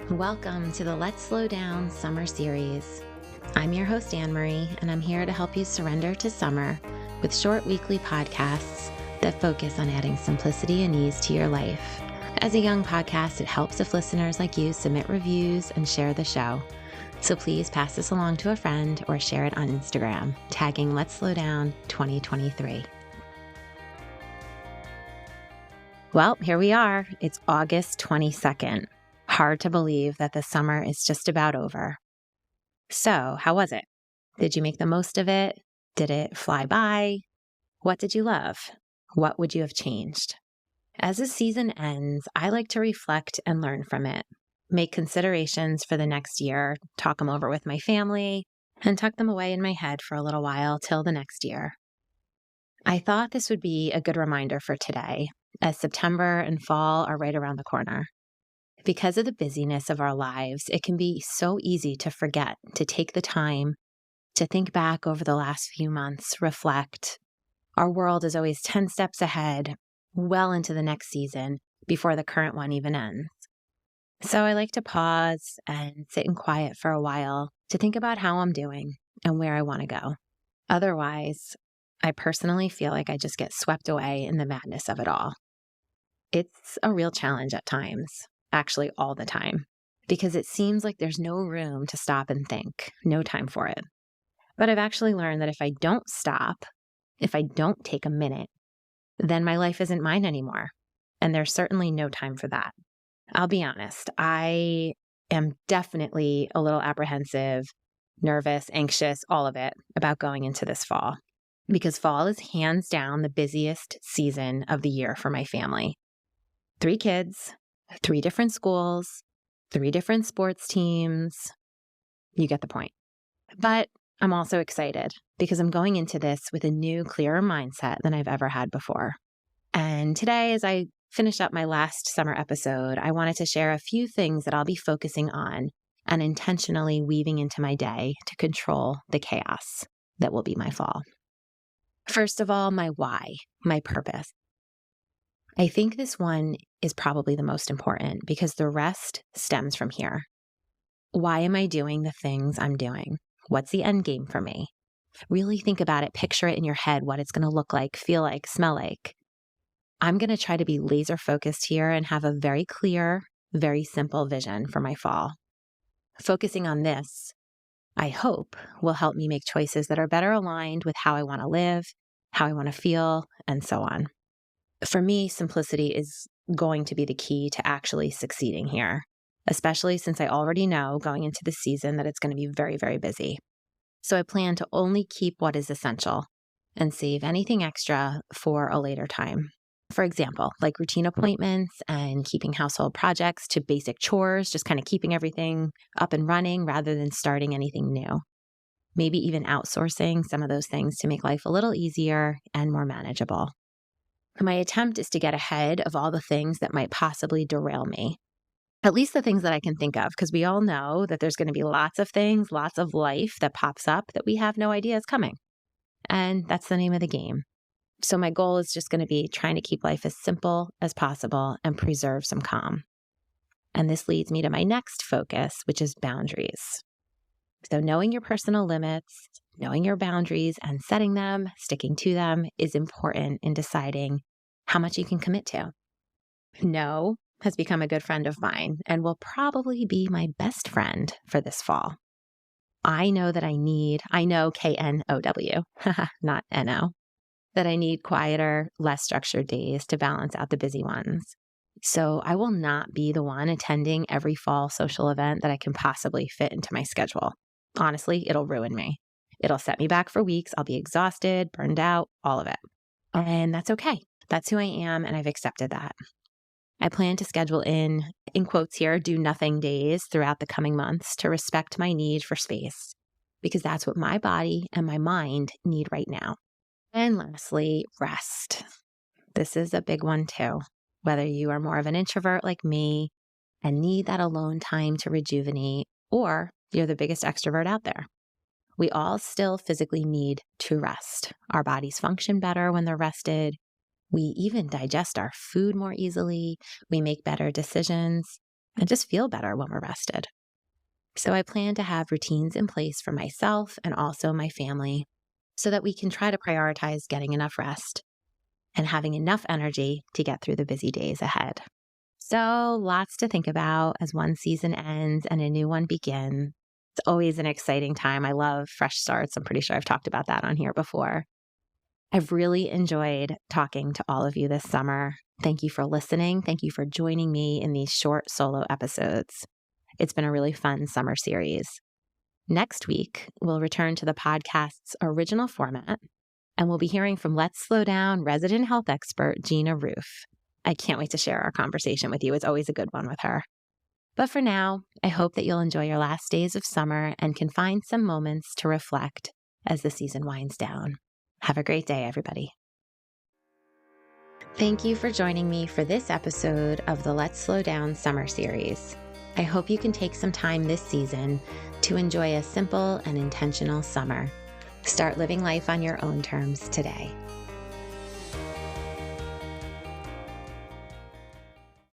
Welcome to the Let's Slow Down Summer Series. I'm your host, Annemarie, and I'm here to help you surrender to summer with short weekly podcasts that focus on adding simplicity and ease to your life. As a young podcast, it helps if listeners like you submit reviews and share the show. So please pass this along to a friend or share it on Instagram, tagging Let's Slow Down 2023. Well, here we are. It's August 22nd. Hard to believe that the summer is just about over. So, how was it? Did you make the most of it? Did it fly by? What did you love? What would you have changed? As the season ends, I like to reflect and learn from it, make considerations for the next year, talk them over with my family, and tuck them away in my head for a little while till the next year. I thought this would be a good reminder for today, as September and fall are right around the corner. Because of the busyness of our lives, it can be so easy to forget to take the time to think back over the last few months, reflect. Our world is always 10 steps ahead, well into the next season, before the current one even ends. So I like to pause and sit in quiet for a while to think about how I'm doing and where I want to go. Otherwise, I personally feel like I just get swept away in the madness of it all. It's a real challenge at times. Actually all the time, because it seems like there's no room to stop and think, no time for it. But I've actually learned that if I don't stop, if I don't take a minute, then my life isn't mine anymore. And there's certainly no time for that. I'll be honest, I am definitely a little apprehensive, nervous, anxious, all of it about going into this fall, because fall is hands down the busiest season of the year for my family. 3 kids, 3 different schools, 3 different sports teams. You get the point. But I'm also excited because I'm going into this with a new, clearer mindset than I've ever had before. And today, as I finish up my last summer episode, I wanted to share a few things that I'll be focusing on and intentionally weaving into my day to control the chaos that will be my fall. First of all, my why, my purpose. I think this one is probably the most important because the rest stems from here. Why am I doing the things I'm doing? What's the end game for me? Really think about it, picture it in your head, what it's going to look like, feel like, smell like. I'm going to try to be laser focused here and have a very clear, very simple vision for my fall. Focusing on this, I hope, will help me make choices that are better aligned with how I want to live, how I want to feel, and so on. For me, simplicity is going to be the key to actually succeeding here, especially since I already know going into the season that it's going to be very, very busy. So I plan to only keep what is essential and save anything extra for a later time. For example, like routine appointments and keeping household projects to basic chores, just kind of keeping everything up and running rather than starting anything new. Maybe even outsourcing some of those things to make life a little easier and more manageable. My attempt is to get ahead of all the things that might possibly derail me. At least the things that I can think of, because we all know that there's going to be lots of things, lots of life that pops up that we have no idea is coming. And that's the name of the game. So my goal is just going to be trying to keep life as simple as possible and preserve some calm. And this leads me to my next focus, which is boundaries. So knowing your personal limits, knowing your boundaries and setting them, sticking to them is important in deciding how much you can commit to. No has become a good friend of mine and will probably be my best friend for this fall. I know K-N-O-W, not N-O, that I need quieter, less structured days to balance out the busy ones. So I will not be the one attending every fall social event that I can possibly fit into my schedule. Honestly, it'll ruin me. It'll set me back for weeks. I'll be exhausted, burned out, all of it. And that's okay. That's who I am, and I've accepted that. I plan to schedule in quotes here, do nothing days throughout the coming months to respect my need for space, because that's what my body and my mind need right now. And lastly, rest. This is a big one too. Whether you are more of an introvert like me and need that alone time to rejuvenate, or you're the biggest extrovert out there. We all still physically need to rest. Our bodies function better when they're rested. We even digest our food more easily. We make better decisions and just feel better when we're rested. So I plan to have routines in place for myself and also my family so that we can try to prioritize getting enough rest and having enough energy to get through the busy days ahead. So lots to think about as one season ends and a new one begins. It's always an exciting time. I love fresh starts. I'm pretty sure I've talked about that on here before. I've really enjoyed talking to all of you this summer. Thank you for listening. Thank you for joining me in these short solo episodes. It's been a really fun summer series. Next week, we'll return to the podcast's original format, and we'll be hearing from Let's Slow Down resident health expert Gina Roof. I can't wait to share our conversation with you. It's always a good one with her. But for now, I hope that you'll enjoy your last days of summer and can find some moments to reflect as the season winds down. Have a great day, everybody. Thank you for joining me for this episode of the Let's Slow Down summer series. I hope you can take some time this season to enjoy a simple and intentional summer. Start living life on your own terms today.